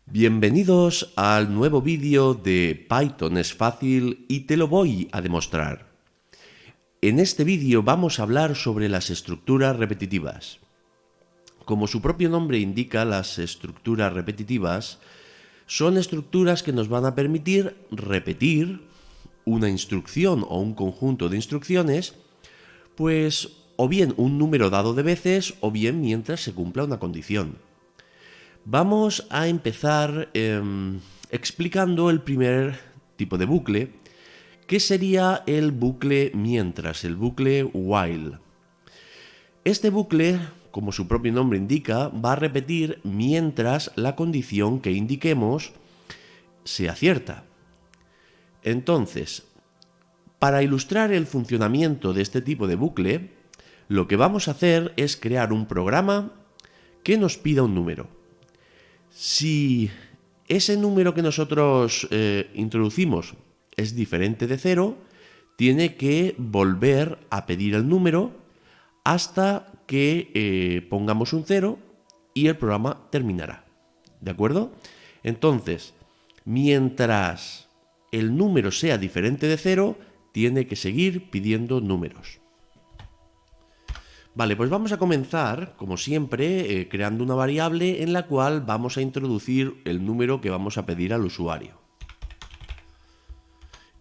Bienvenidos al nuevo vídeo de Python es fácil y te lo voy a demostrar. En este vídeo vamos a hablar sobre las estructuras repetitivas. Como su propio nombre indica, las estructuras repetitivas son estructuras que nos van a permitir repetir una instrucción o un conjunto de instrucciones, pues o bien un número dado de veces o bien mientras se cumpla una condición. Vamos a empezar explicando el primer tipo de bucle, que sería el bucle mientras, el bucle while. Este bucle, como su propio nombre indica, va a repetir mientras la condición que indiquemos sea cierta. Entonces, para ilustrar el funcionamiento de este tipo de bucle, lo que vamos a hacer es crear un programa que nos pida un número. Si ese número que nosotros introducimos es diferente de 0, tiene que volver a pedir el número hasta que pongamos un 0 y el programa terminará. ¿De acuerdo? Entonces, mientras el número sea diferente de 0, tiene que seguir pidiendo números. Vale, pues vamos a comenzar, como siempre, creando una variable en la cual vamos a introducir el número que vamos a pedir al usuario.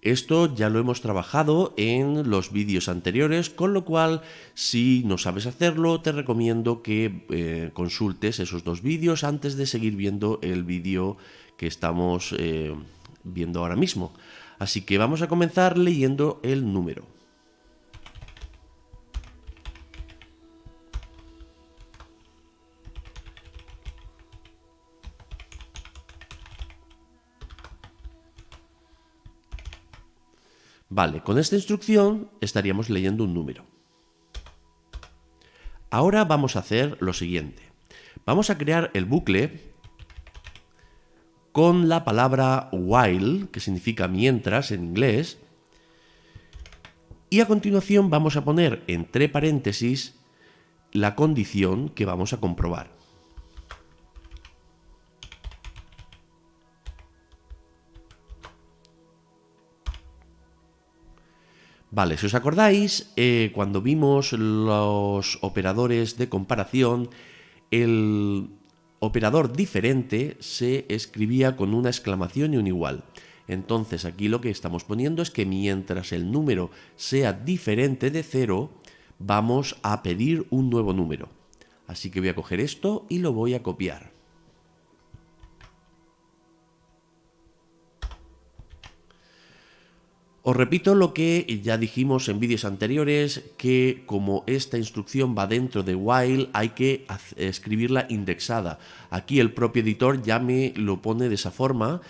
Esto ya lo hemos trabajado en los vídeos anteriores, con lo cual, si no sabes hacerlo, te recomiendo que consultes esos dos vídeos antes de seguir viendo el vídeo que estamos viendo ahora mismo. Así que vamos a comenzar leyendo el número. Vale, con esta instrucción estaríamos leyendo un número. Ahora vamos a hacer lo siguiente. Vamos a crear el bucle con la palabra while, que significa mientras en inglés, y a continuación vamos a poner entre paréntesis la condición que vamos a comprobar. Vale, si os acordáis, cuando vimos los operadores de comparación, el operador diferente se escribía con una exclamación y un igual. Entonces aquí lo que estamos poniendo es que mientras el número sea diferente de 0, vamos a pedir un nuevo número. Así que voy a coger esto y lo voy a copiar. Os repito lo que ya dijimos en vídeos anteriores, que como esta instrucción va dentro de while, hay que escribirla indexada. Aquí el propio editor ya me lo pone de esa forma,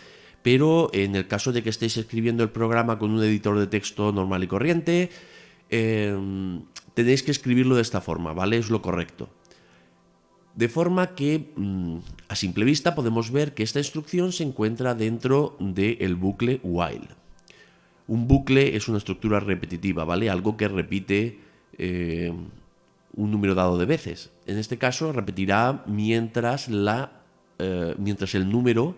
pero en el caso de que estéis escribiendo el programa con un editor de texto normal y corriente, tenéis que escribirlo de esta forma, ¿vale? Es lo correcto. De forma que a simple vista podemos ver que esta instrucción se encuentra dentro del bucle while. Un bucle es una estructura repetitiva, ¿vale? Algo que repite un número dado de veces. En este caso repetirá mientras el número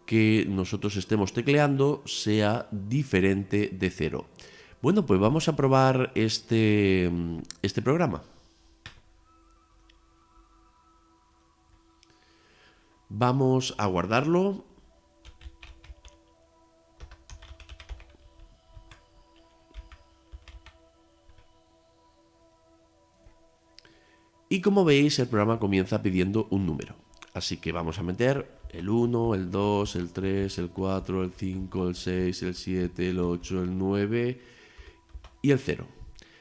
que nosotros estemos tecleando sea diferente de 0. Bueno, pues vamos a probar este programa. Vamos a guardarlo. Y como veis, el programa comienza pidiendo un número. Así que vamos a meter el 1, el 2, el 3, el 4, el 5, el 6, el 7, el 8, el 9 y el 0.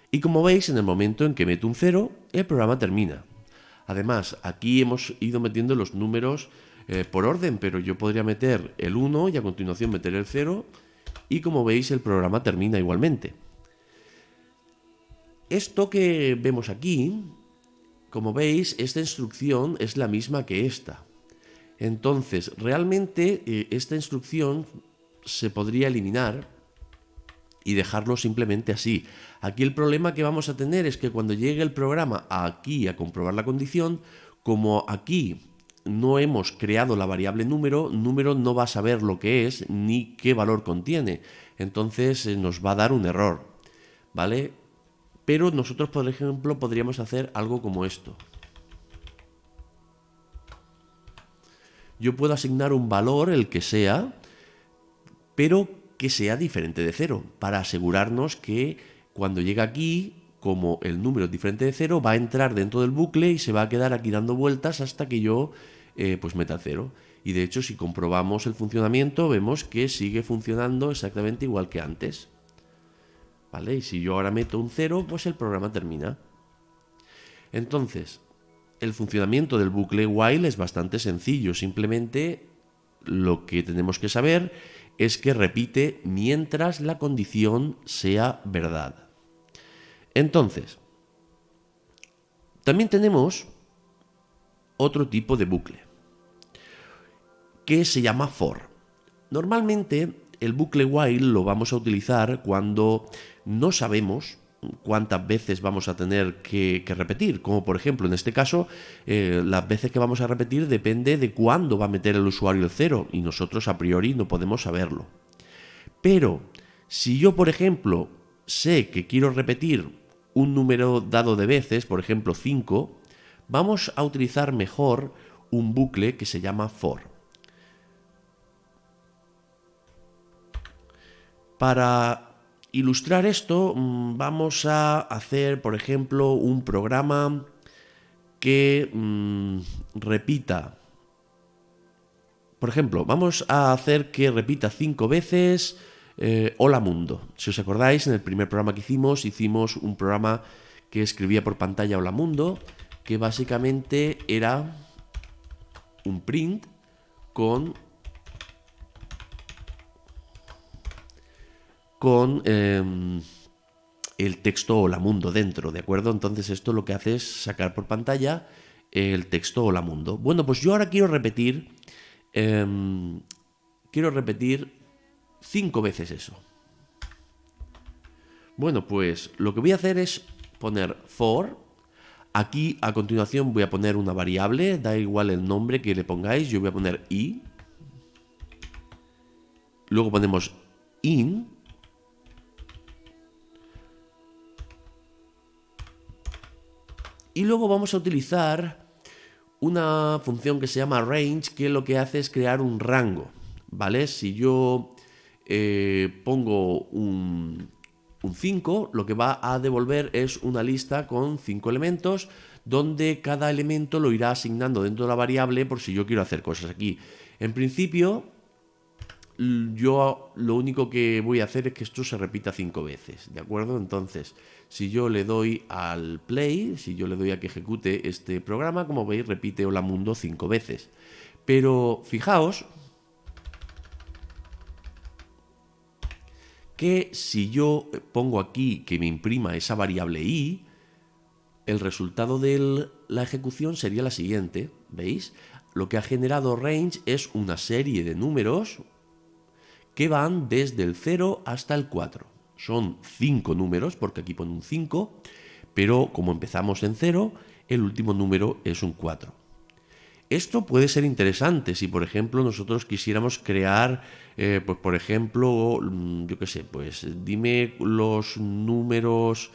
Y como veis, en el momento en que meto un 0, el programa termina. Además, aquí hemos ido metiendo los números por orden, pero yo podría meter el 1 y a continuación meter el 0 y como veis, el programa termina igualmente. Esto que vemos aquí, como veis, esta instrucción es la misma que esta. Entonces, realmente esta instrucción se podría eliminar y dejarlo simplemente así. Aquí el problema que vamos a tener es que cuando llegue el programa aquí a comprobar la condición, como aquí no hemos creado la variable número no va a saber lo que es ni qué valor contiene. Entonces nos va a dar un error, ¿vale? Pero nosotros, por ejemplo, podríamos hacer algo como esto. Yo puedo asignar un valor, el que sea, pero que sea diferente de 0, para asegurarnos que cuando llega aquí, como el número es diferente de 0, va a entrar dentro del bucle y se va a quedar aquí dando vueltas hasta que yo pues meta el 0. Y de hecho, si comprobamos el funcionamiento, vemos que sigue funcionando exactamente igual que antes, ¿vale? Y si yo ahora meto un 0, pues el programa termina. Entonces, el funcionamiento del bucle while es bastante sencillo. Simplemente lo que tenemos que saber es que repite mientras la condición sea verdad. Entonces, también tenemos otro tipo de bucle que se llama for. Normalmente el bucle while lo vamos a utilizar cuando no sabemos cuántas veces vamos a tener que repetir, como por ejemplo en este caso las veces que vamos a repetir depende de cuándo va a meter el usuario el 0 y nosotros a priori no podemos saberlo. Pero si yo por ejemplo sé que quiero repetir un número dado de veces, por ejemplo 5, vamos a utilizar mejor un bucle que se llama for. Para ilustrar esto, vamos a hacer, por ejemplo, un programa que repita. Por ejemplo, vamos a hacer que repita 5 veces Hola Mundo. Si os acordáis, en el primer programa que hicimos un programa que escribía por pantalla Hola Mundo, que básicamente era un print con el texto Hola Mundo dentro, ¿de acuerdo? Entonces esto lo que hace es sacar por pantalla el texto Hola Mundo. Bueno, pues yo ahora quiero repetir 5 veces eso. Bueno, pues lo que voy a hacer es poner for. Aquí a continuación voy a poner una variable, da igual el nombre que le pongáis, yo voy a poner i. Luego ponemos in. Y luego vamos a utilizar una función que se llama range, que lo que hace es crear un rango, ¿vale? Si yo pongo un 5, lo que va a devolver es una lista con 5 elementos, donde cada elemento lo irá asignando dentro de la variable por si yo quiero hacer cosas aquí. En principio, yo lo único que voy a hacer es que esto se repita 5 veces, ¿de acuerdo? Entonces, si yo le doy al play, si yo le doy a que ejecute este programa, como veis, repite Hola Mundo 5 veces. Pero fijaos que si yo pongo aquí que me imprima esa variable i, el resultado de la ejecución sería la siguiente, ¿veis? Lo que ha generado range es una serie de números que van desde el 0 hasta el 4. Son 5 números, porque aquí pone un 5, pero como empezamos en 0, el último número es un 4. Esto puede ser interesante si, por ejemplo, nosotros quisiéramos crear, pues por ejemplo, yo qué sé, pues dime los números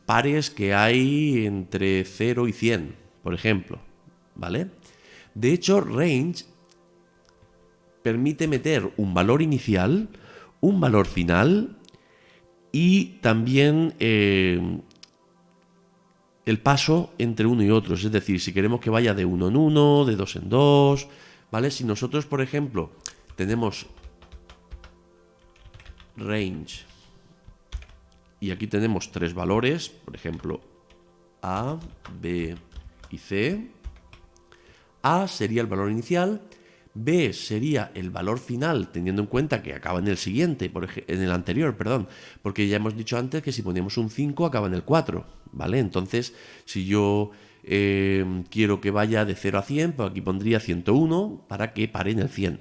pares que hay entre 0 y 100, por ejemplo, ¿vale? De hecho, range permite meter un valor inicial, un valor final y también el paso entre uno y otro. Es decir, si queremos que vaya de 1 en 1, de 2 en 2, ¿vale? Si nosotros, por ejemplo, tenemos range y aquí tenemos 3 valores, por ejemplo, A, B y C. A sería el valor inicial, B sería el valor final, teniendo en cuenta que acaba en el siguiente, en el anterior, perdón, porque ya hemos dicho antes que si poníamos un 5 acaba en el 4, ¿vale? Entonces, si yo quiero que vaya de 0 a 100, pues aquí pondría 101 para que pare en el 100.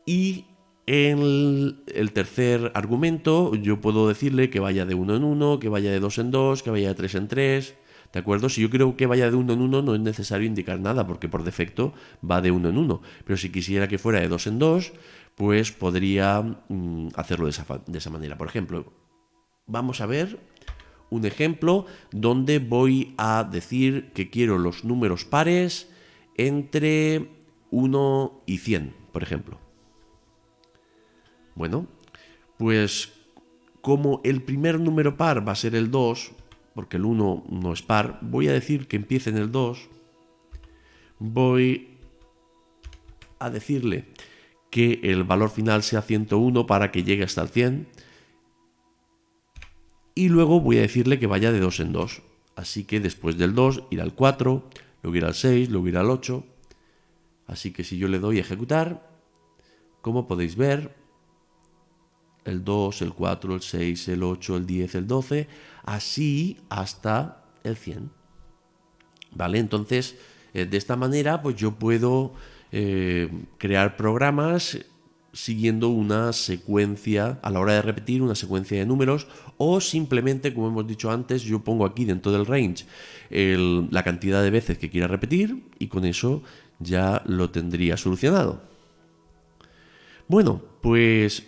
Y en el tercer argumento yo puedo decirle que vaya de 1 en 1, que vaya de 2 en 2, que vaya de 3 en 3, ¿De acuerdo? Si yo quiero que vaya de 1 en 1, no es necesario indicar nada, porque por defecto va de 1 en 1. Pero si quisiera que fuera de 2 en 2, pues podría hacerlo de esa manera. Por ejemplo, vamos a ver un ejemplo donde voy a decir que quiero los números pares entre 1 y 100, por ejemplo. Bueno, pues como el primer número par va a ser el 2, porque el 1 no es par, voy a decir que empiece en el 2. Voy a decirle que el valor final sea 101 para que llegue hasta el 100. Y luego voy a decirle que vaya de 2 en 2. Así que después del 2 irá al 4, luego irá al 6, luego irá al 8. Así que si yo le doy a ejecutar, como podéis ver, el 2, el 4, el 6, el 8, el 10, el 12, así hasta el 100. ¿Vale? Entonces, de esta manera, pues yo puedo crear programas siguiendo una secuencia, a la hora de repetir una secuencia de números, o simplemente, como hemos dicho antes, yo pongo aquí dentro del range la cantidad de veces que quiera repetir y con eso ya lo tendría solucionado. Bueno, pues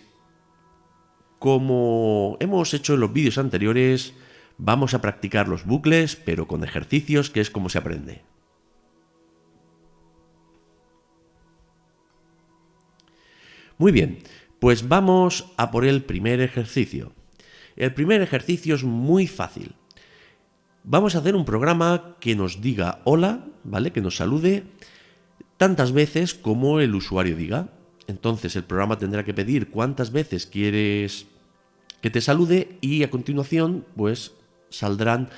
como hemos hecho en los vídeos anteriores, vamos a practicar los bucles, pero con ejercicios, que es como se aprende. Muy bien, pues vamos a por el primer ejercicio. El primer ejercicio es muy fácil. Vamos a hacer un programa que nos diga hola, ¿vale? Que nos salude tantas veces como el usuario diga. Entonces el programa tendrá que pedir cuántas veces quieres que te salude y a continuación pues saldrán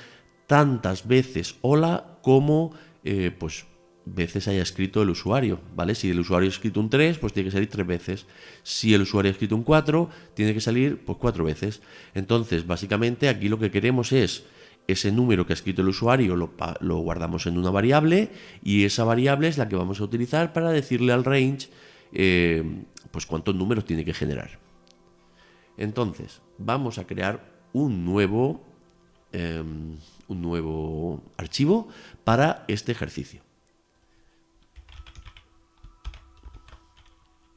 tantas veces hola como pues veces haya escrito el usuario, ¿vale? Si el usuario ha escrito un 3, pues tiene que salir 3 veces. Si el usuario ha escrito un 4, tiene que salir pues 4 veces. Entonces, básicamente aquí lo que queremos es ese número que ha escrito el usuario lo guardamos en una variable y esa variable es la que vamos a utilizar para decirle al range pues cuántos números tiene que generar. Entonces, vamos a crear un nuevo archivo para este ejercicio.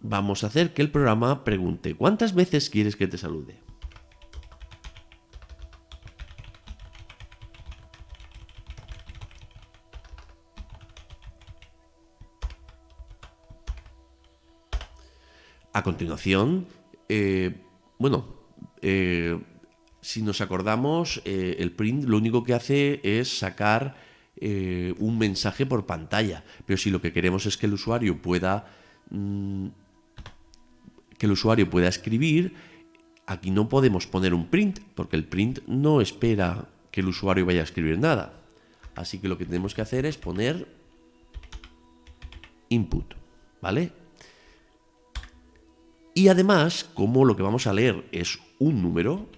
Vamos a hacer que el programa pregunte ¿cuántas veces quieres que te salude? A continuación, si nos acordamos, el print lo único que hace es sacar un mensaje por pantalla. Pero si lo que queremos es que el usuario pueda escribir, aquí no podemos poner un print, porque el print no espera que el usuario vaya a escribir nada. Así que lo que tenemos que hacer es poner input, ¿vale? Y además, como lo que vamos a leer es un número,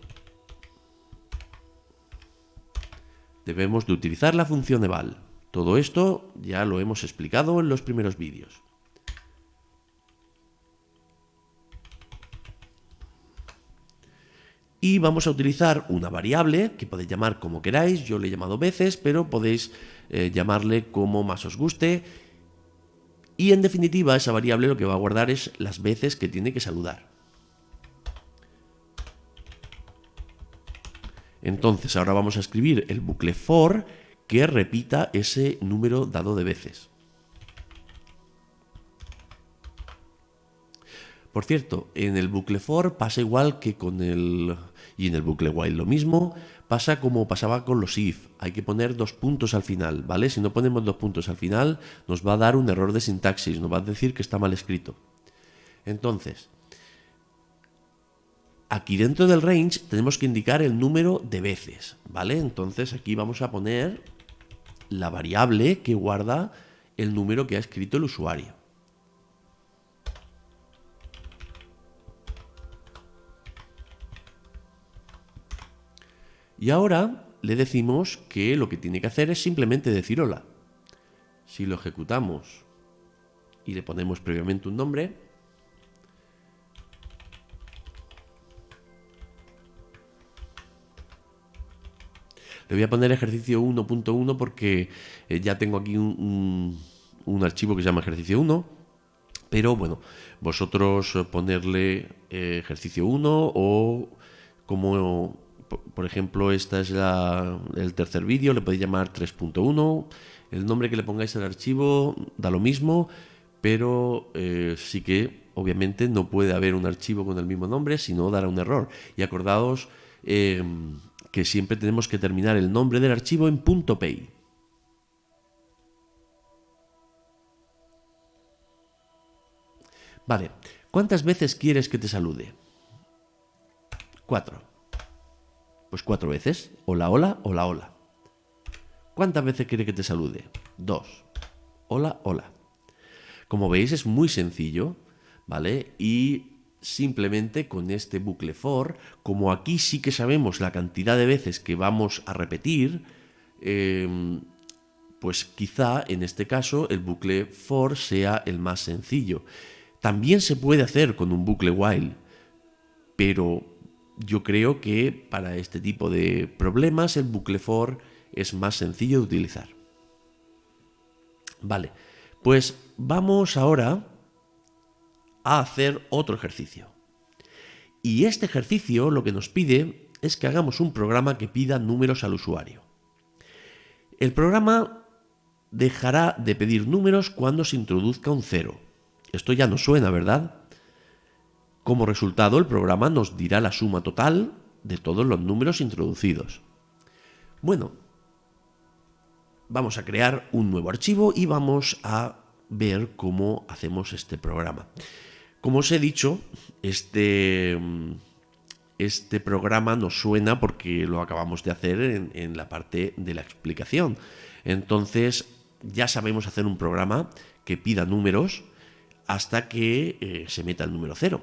debemos de utilizar la función eval. Todo esto ya lo hemos explicado en los primeros vídeos. Y vamos a utilizar una variable que podéis llamar como queráis. Yo le he llamado veces, pero podéis llamarle como más os guste. Y en definitiva, esa variable lo que va a guardar es las veces que tiene que saludar. Entonces, ahora vamos a escribir el bucle for que repita ese número dado de veces. Por cierto, en el bucle for pasa igual que y en el bucle while lo mismo, pasa como pasaba con los if. Hay que poner 2 puntos al final, ¿vale? Si no ponemos 2 puntos al final, nos va a dar un error de sintaxis, nos va a decir que está mal escrito. Entonces, aquí dentro del range tenemos que indicar el número de veces, ¿vale? Entonces aquí vamos a poner la variable que guarda el número que ha escrito el usuario. Y ahora le decimos que lo que tiene que hacer es simplemente decir hola. Si lo ejecutamos y le ponemos previamente un nombre, Le voy a poner ejercicio 1.1 porque ya tengo aquí un archivo que se llama ejercicio 1. Pero bueno, vosotros ponerle ejercicio 1 o como, por ejemplo, esta es el tercer vídeo, le podéis llamar 3.1. El nombre que le pongáis al archivo da lo mismo, pero sí que obviamente no puede haber un archivo con el mismo nombre, si no dará un error. Y acordaos que siempre tenemos que terminar el nombre del archivo en .py. Vale, ¿cuántas veces quieres que te salude? 4. Pues 4 veces. Hola, hola, hola, hola. ¿Cuántas veces quiere que te salude? 2. Hola, hola. Como veis es muy sencillo, ¿vale? Y simplemente con este bucle for, como aquí sí que sabemos la cantidad de veces que vamos a repetir, pues quizá en este caso el bucle for sea el más sencillo. También se puede hacer con un bucle while, pero yo creo que para este tipo de problemas el bucle for es más sencillo de utilizar. Vale, pues vamos ahora a hacer otro ejercicio. Y este ejercicio lo que nos pide es que hagamos un programa que pida números al usuario. El programa dejará de pedir números cuando se introduzca un 0. Esto ya nos suena, ¿verdad? Como resultado, el programa nos dirá la suma total de todos los números introducidos. Bueno, vamos a crear un nuevo archivo y vamos a ver cómo hacemos este programa. Como os he dicho, este programa nos suena porque lo acabamos de hacer en la parte de la explicación. Entonces, ya sabemos hacer un programa que pida números hasta que se meta el número 0.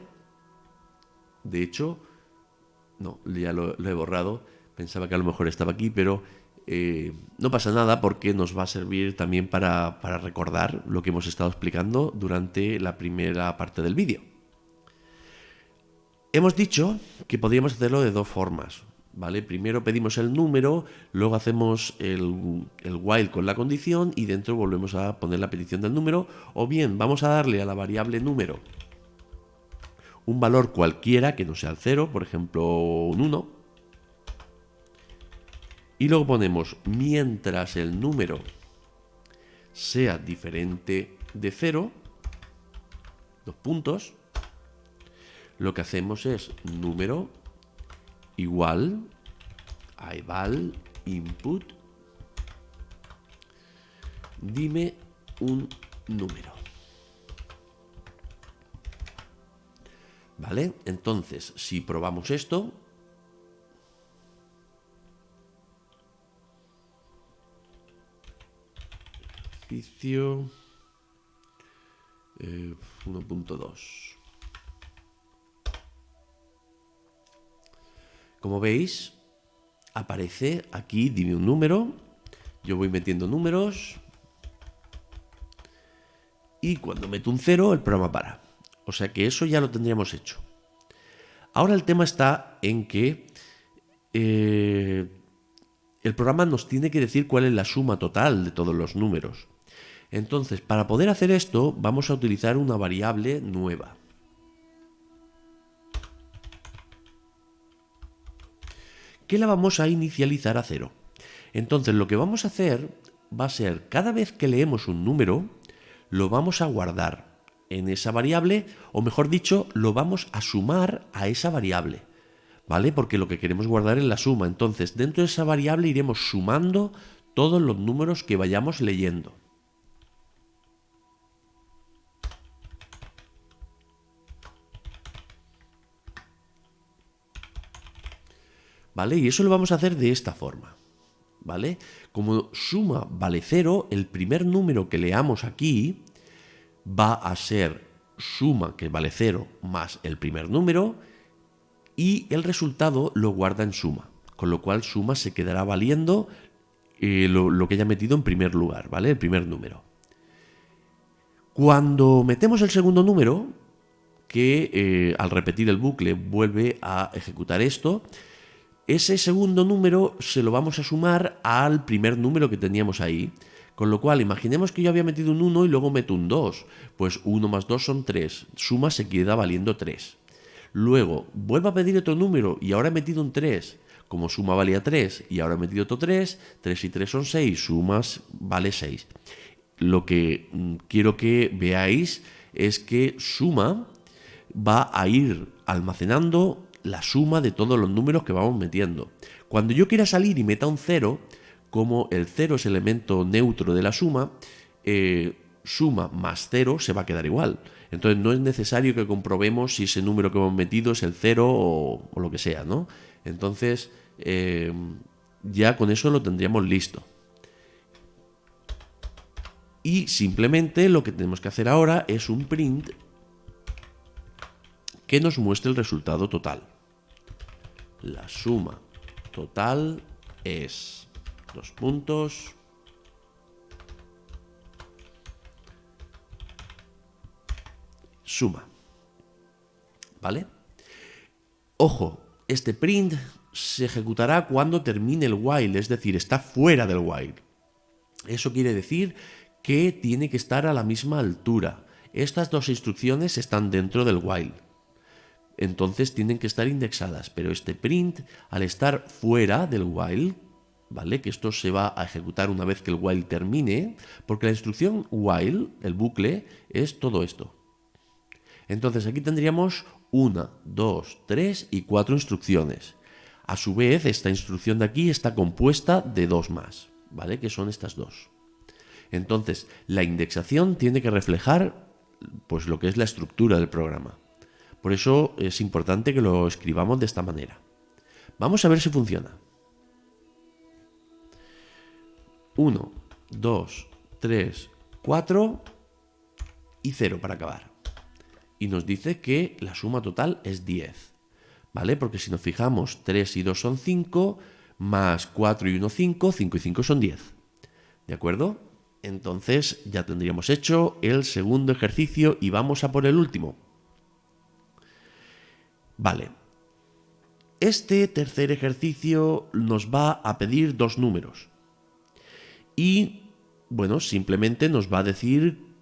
De hecho, no, ya lo he borrado. Pensaba que a lo mejor estaba aquí, pero no pasa nada porque nos va a servir también para recordar lo que hemos estado explicando durante la primera parte del vídeo. Hemos dicho que podríamos hacerlo de dos formas, ¿vale? Primero pedimos el número, luego hacemos el while con la condición y dentro volvemos a poner la petición del número, o bien vamos a darle a la variable número un valor cualquiera que no sea el 0, por ejemplo un 1, y luego ponemos mientras el número sea diferente de 0, dos puntos, lo que hacemos es número igual a eval input, dime un número. ¿Vale? Entonces, si probamos esto, ejercicio 1.2. Como veis, aparece aquí, dime un número, yo voy metiendo números y cuando meto un 0 el programa para. O sea que eso ya lo tendríamos hecho. Ahora el tema está en que el programa nos tiene que decir cuál es la suma total de todos los números. Entonces, para poder hacer esto, vamos a utilizar una variable nueva. Que la vamos a inicializar a 0. Entonces, lo que vamos a hacer va a ser, cada vez que leemos un número, lo vamos a guardar en esa variable, o mejor dicho, lo vamos a sumar a esa variable, ¿vale? Porque lo que queremos guardar es la suma. Entonces, dentro de esa variable iremos sumando todos los números que vayamos leyendo. ¿Vale? Y eso lo vamos a hacer de esta forma, ¿vale? Como suma vale 0, el primer número que leamos aquí va a ser suma, que vale 0, más el primer número, y el resultado lo guarda en suma, con lo cual suma se quedará valiendo lo que haya metido en primer lugar, ¿vale? El primer número. Cuando metemos el segundo número, que al repetir el bucle vuelve a ejecutar esto, Ese segundo número se lo vamos a sumar al primer número que teníamos ahí. Con lo cual, imaginemos que yo había metido un 1 y luego meto un 2. Pues 1 más 2 son 3. Suma se queda valiendo 3. Luego, vuelvo a pedir otro número y ahora he metido un 3. Como suma valía 3 y ahora he metido otro 3, 3 y 3 son 6, sumas vale 6. Lo que quiero que veáis es que suma va a ir almacenando la suma de todos los números que vamos metiendo. Cuando yo quiera salir y meta un 0, como el 0 es elemento neutro de la suma, suma más 0 se va a quedar igual. Entonces no es necesario que comprobemos si ese número que hemos metido es el 0 o lo que sea, ¿no? Entonces ya con eso lo tendríamos listo. Y simplemente lo que tenemos que hacer ahora es un print que nos muestre el resultado total. La suma total es suma. ¿Vale? Ojo, este print se ejecutará cuando termine el while, es decir, está fuera del while. Eso quiere decir que tiene que estar a la misma altura. Estas dos instrucciones están dentro del while. Entonces tienen que estar indexadas, pero este print, al estar fuera del while, ¿vale? Que esto se va a ejecutar una vez que el while termine, porque la instrucción while, el bucle, es todo esto. Entonces aquí tendríamos 1, 2, 3 y 4 instrucciones. A su vez, esta instrucción de aquí está compuesta de dos más, ¿vale? Que son estas dos. Entonces, la indexación tiene que reflejar pues lo que es la estructura del programa. Por eso es importante que lo escribamos de esta manera. Vamos a ver si funciona. 1, 2, 3, 4 y 0 para acabar. Y nos dice que la suma total es 10. ¿Vale? Porque si nos fijamos, 3 y 2 son 5, más 4 y 1, 5, 5 y 5 son 10. ¿De acuerdo? Entonces ya tendríamos hecho el segundo ejercicio y vamos a por el último. Vale. Este tercer ejercicio nos va a pedir dos números. Y, bueno, simplemente nos va a decir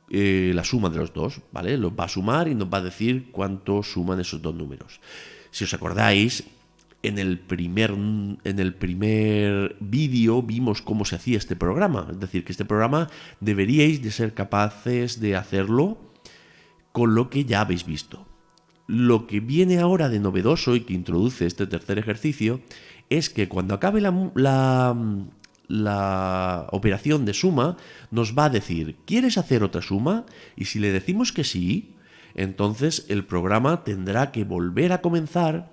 la suma de los dos, ¿vale? Los va a sumar y nos va a decir cuánto suman esos dos números. Si os acordáis, en el primer vídeo vimos cómo se hacía este programa. Es decir, que este programa deberíais de ser capaces de hacerlo con lo que ya habéis visto. Lo que viene ahora de novedoso y que introduce este tercer ejercicio es que cuando acabe la operación de suma, nos va a decir, ¿quieres hacer otra suma? Y si le decimos que sí, entonces el programa tendrá que volver a comenzar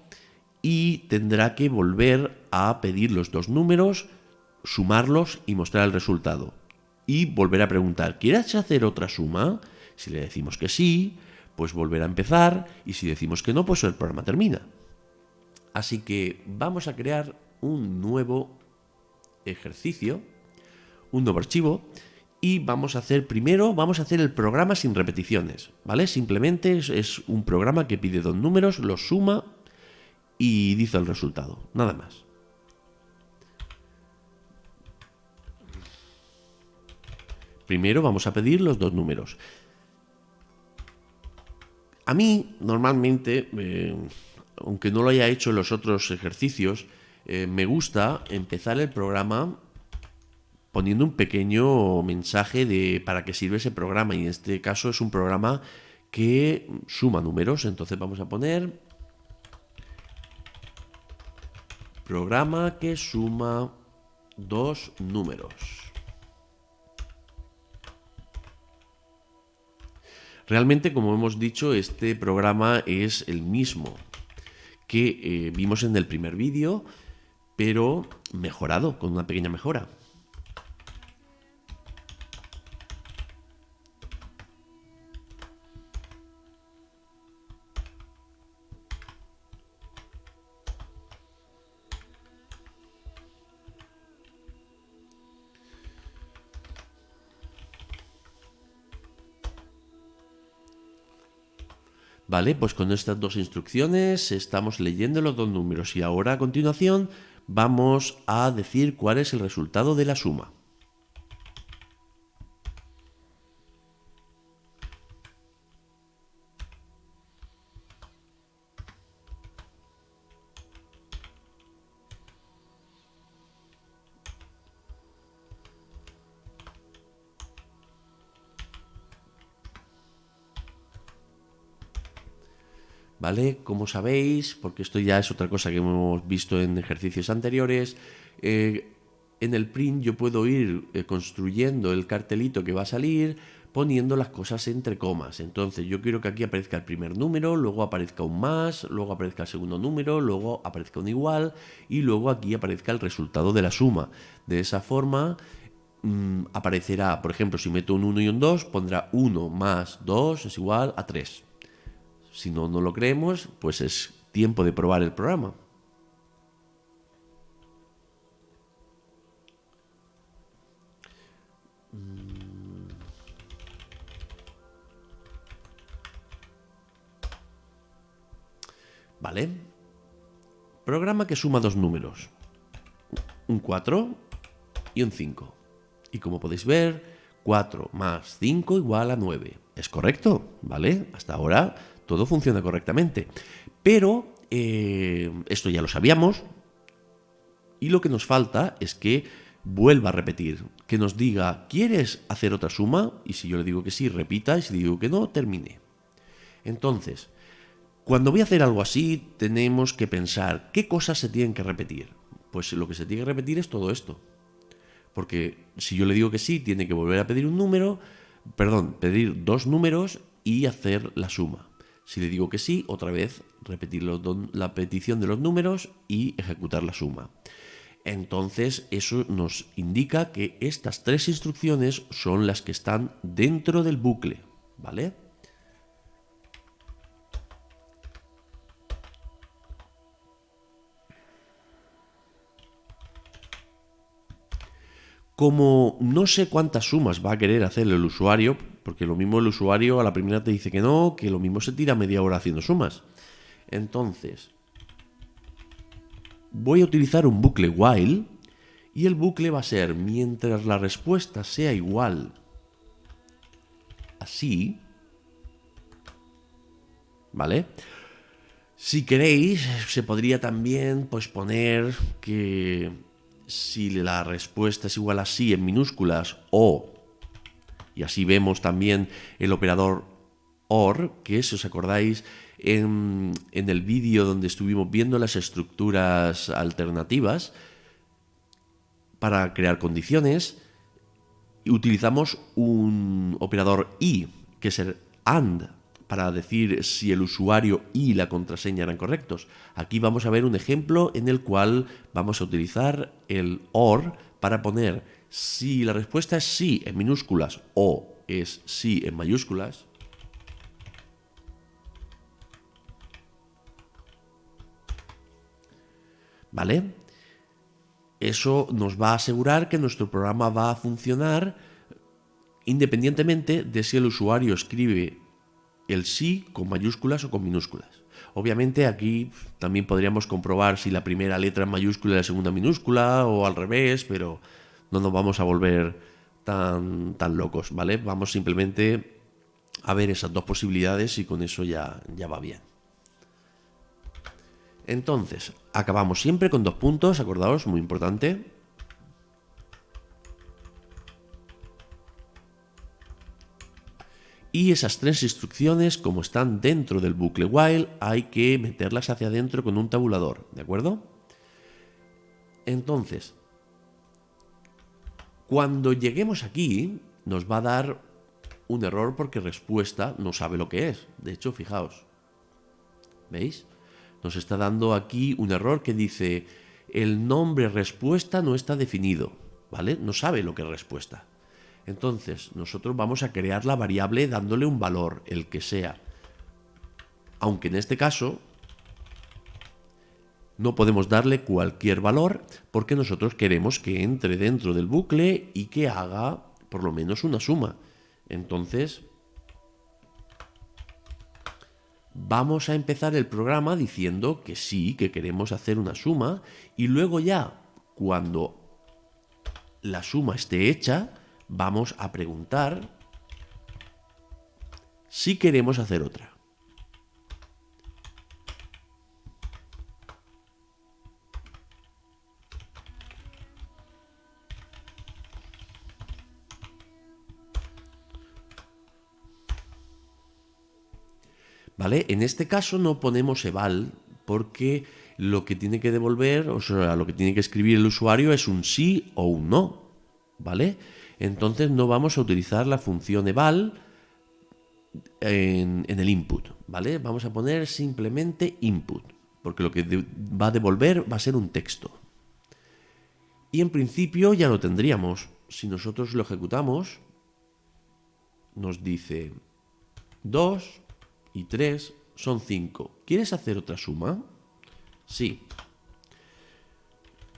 y tendrá que volver a pedir los dos números, sumarlos y mostrar el resultado. Y volver a preguntar, ¿quieres hacer otra suma? Si le decimos que sí, pues volver a empezar, y si decimos que no, pues el programa termina. Así que vamos a crear un nuevo ejercicio, un nuevo archivo, y vamos a hacer el programa sin repeticiones, ¿vale? Simplemente es un programa que pide dos números, los suma y dice el resultado, nada más. Primero vamos a pedir los dos números. A mí, normalmente, aunque no lo haya hecho en los otros ejercicios, me gusta empezar el programa poniendo un pequeño mensaje de para qué sirve ese programa. Y en este caso es un programa que suma números. Entonces vamos a poner programa que suma dos números. Realmente, como hemos dicho, este programa es el mismo que vimos en el primer vídeo, pero mejorado, con una pequeña mejora. Vale, pues con estas dos instrucciones estamos leyendo los dos números y ahora a continuación vamos a decir cuál es el resultado de la suma. ¿Vale? Como sabéis, porque esto ya es otra cosa que hemos visto en ejercicios anteriores, en el print yo puedo ir construyendo el cartelito que va a salir poniendo las cosas entre comas. Entonces yo quiero que aquí aparezca el primer número, luego aparezca un más, luego aparezca el segundo número, luego aparezca un igual y luego aquí aparezca el resultado de la suma. De esa forma aparecerá, por ejemplo, si meto un 1 y un 2, pondrá 1 más 2 es igual a 3. Si no lo creemos, pues es tiempo de probar el programa. ¿Vale? Programa que suma dos números, un 4 y un 5. Y como podéis ver, 4 más 5 igual a 9. Es correcto, ¿vale? Hasta ahora todo funciona correctamente. Pero esto ya lo sabíamos y lo que nos falta es que vuelva a repetir, que nos diga, ¿quieres hacer otra suma? Y si yo le digo que sí, repita, y si digo que no, termine. Entonces, cuando voy a hacer algo así, tenemos que pensar qué cosas se tienen que repetir. Pues lo que se tiene que repetir es todo esto. Porque si yo le digo que sí, tiene que volver a pedir un número, pedir dos números y hacer la suma. Si le digo que sí, otra vez repetir la petición de los números y ejecutar la suma. Entonces eso nos indica que estas tres instrucciones son las que están dentro del bucle, ¿vale? Como no sé cuántas sumas va a querer hacer el usuario, porque lo mismo el usuario a la primera te dice que no, que lo mismo se tira media hora haciendo sumas. Entonces, voy a utilizar un bucle while y el bucle va a ser mientras la respuesta sea igual así, ¿vale? Si queréis, se podría también pues poner que si la respuesta es igual a sí en minúsculas o, y así vemos también el operador OR, que si os acordáis en el vídeo donde estuvimos viendo las estructuras alternativas para crear condiciones, utilizamos un operador y, que es el AND, para decir si el usuario y la contraseña eran correctos. Aquí vamos a ver un ejemplo en el cual vamos a utilizar el OR para poner si la respuesta es sí en minúsculas o es sí en mayúsculas. ¿Vale? Eso nos va a asegurar que nuestro programa va a funcionar independientemente de si el usuario escribe el sí con mayúsculas o con minúsculas. Obviamente aquí también podríamos comprobar si la primera letra es mayúscula y la segunda minúscula o al revés, pero no nos vamos a volver tan locos, ¿vale? Vamos simplemente a ver esas dos posibilidades y con eso ya va bien. Entonces, acabamos siempre con 2 puntos, acordaos, muy importante. Y esas 3 instrucciones, como están dentro del bucle while, hay que meterlas hacia adentro con un tabulador, ¿de acuerdo? Entonces, cuando lleguemos aquí, nos va a dar un error porque respuesta no sabe lo que es. De hecho, fijaos, ¿veis? Nos está dando aquí un error que dice el nombre respuesta no está definido, ¿vale? No sabe lo que es respuesta. Entonces, nosotros vamos a crear la variable dándole un valor, el que sea. Aunque en este caso no podemos darle cualquier valor porque nosotros queremos que entre dentro del bucle y que haga por lo menos una suma. Entonces, Vamos a empezar el programa diciendo que sí, que queremos hacer una suma, y luego ya, cuando la suma esté hecha, vamos a preguntar si queremos hacer otra. ¿Vale? En este caso no ponemos eval porque lo que tiene que devolver, o sea, lo que tiene que escribir el usuario es un sí o un no, ¿vale? Entonces no vamos a utilizar la función eval en el input, ¿vale? Vamos a poner simplemente input, porque lo que va a devolver va a ser un texto. Y en principio ya lo tendríamos. Si nosotros lo ejecutamos, nos dice 2 y 3 son 5. ¿Quieres hacer otra suma? Sí.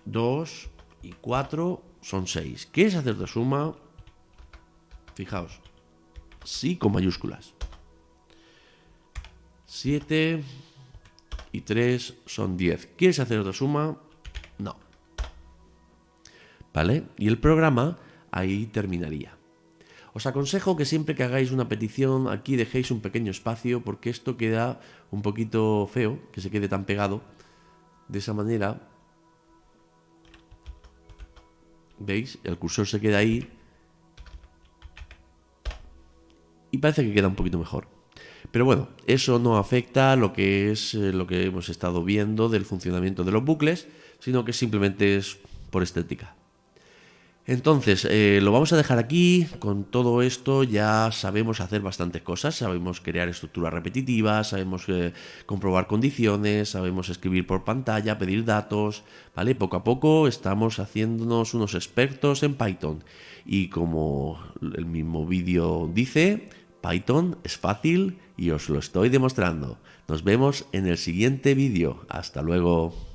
2 y 4 son 6. ¿Quieres hacer otra suma? Fijaos. Sí con mayúsculas. 7 y 3 son 10. ¿Quieres hacer otra suma? No. ¿Vale? Y el programa ahí terminaría. Os aconsejo que siempre que hagáis una petición aquí dejéis un pequeño espacio porque esto queda un poquito feo, que se quede tan pegado. De esa manera, ¿veis? El cursor se queda ahí y parece que queda un poquito mejor. Pero bueno, eso no afecta a lo que es lo que hemos estado viendo del funcionamiento de los bucles, sino que simplemente es por estética. Entonces, lo vamos a dejar aquí. Con todo esto ya sabemos hacer bastantes cosas. Sabemos crear estructuras repetitivas, sabemos comprobar condiciones, sabemos escribir por pantalla, pedir datos, ¿vale? Poco a poco estamos haciéndonos unos expertos en Python. Y como el mismo vídeo dice, Python es fácil y os lo estoy demostrando. Nos vemos en el siguiente vídeo. Hasta luego.